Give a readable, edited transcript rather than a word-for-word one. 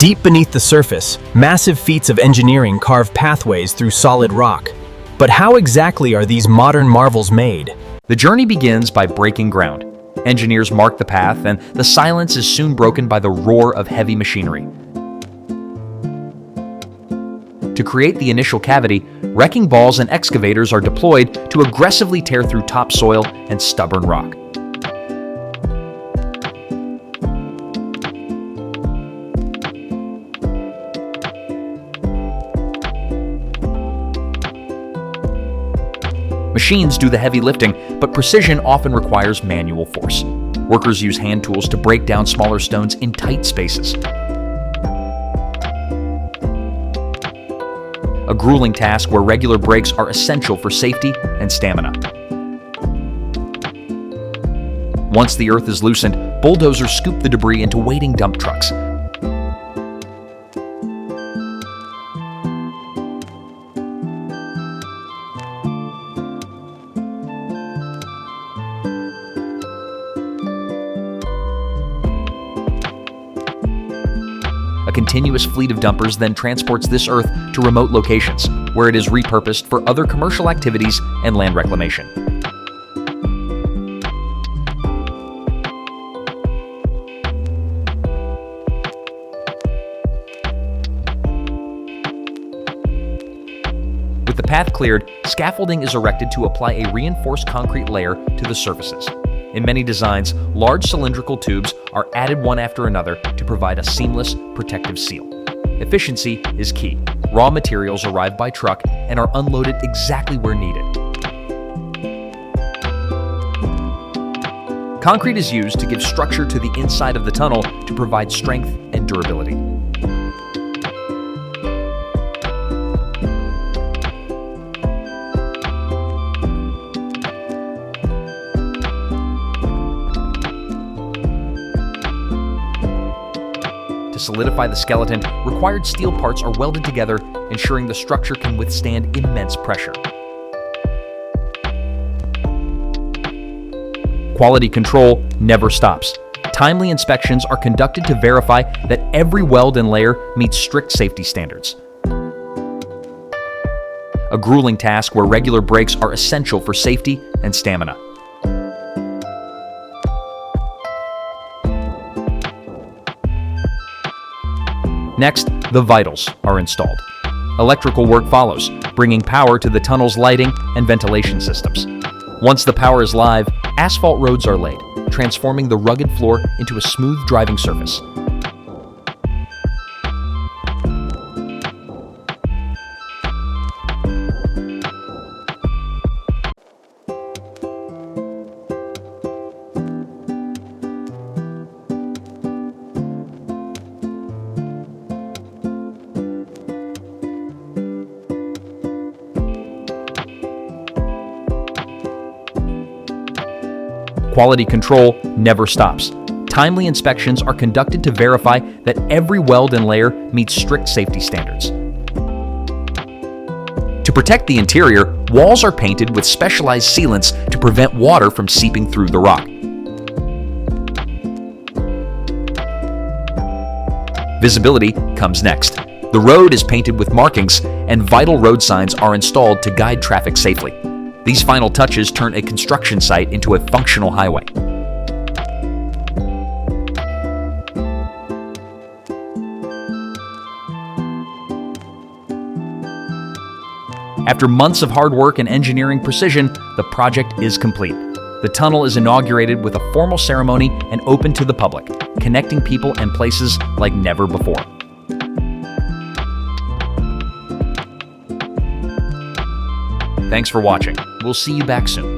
Deep beneath the surface, massive feats of engineering carve pathways through solid rock. But how exactly are these modern marvels made? The journey begins by breaking ground. Engineers mark the path, and the silence is soon broken by the roar of heavy machinery. To create the initial cavity, wrecking balls and excavators are deployed to aggressively tear through topsoil and stubborn rock. Machines do the heavy lifting, but precision often requires manual force. Workers use hand tools to break down smaller stones in tight spaces. A grueling task where regular breaks are essential for safety and stamina. Once the earth is loosened, bulldozers scoop the debris into waiting dump trucks. A continuous fleet of dumpers then transports this earth to remote locations, where it is repurposed for other commercial activities and land reclamation. With the path cleared, scaffolding is erected to apply a reinforced concrete layer to the surfaces. In many designs, large cylindrical tubes are added one after another to provide a seamless, protective seal. Efficiency is key. Raw materials arrive by truck and are unloaded exactly where needed. Concrete is used to give structure to the inside of the tunnel to provide strength and durability. To solidify the skeleton, required steel parts are welded together, ensuring the structure can withstand immense pressure. Quality control never stops. Timely inspections are conducted to verify that every weld and layer meets strict safety standards. A grueling task where regular breaks are essential for safety and stamina. Next, the vitals are installed. Electrical work follows, bringing power to the tunnel's lighting and ventilation systems. Once the power is live, asphalt roads are laid, transforming the rugged floor into a smooth driving surface. Quality control never stops. Timely inspections are conducted to verify that every weld and layer meets strict safety standards. To protect the interior, walls are painted with specialized sealants to prevent water from seeping through the rock. Visibility comes next. The road is painted with markings, and vital road signs are installed to guide traffic safely. These final touches turn a construction site into a functional highway. After months of hard work and engineering precision, the project is complete. The tunnel is inaugurated with a formal ceremony and open to the public, connecting people and places like never before. Thanks for watching. We'll see you back soon.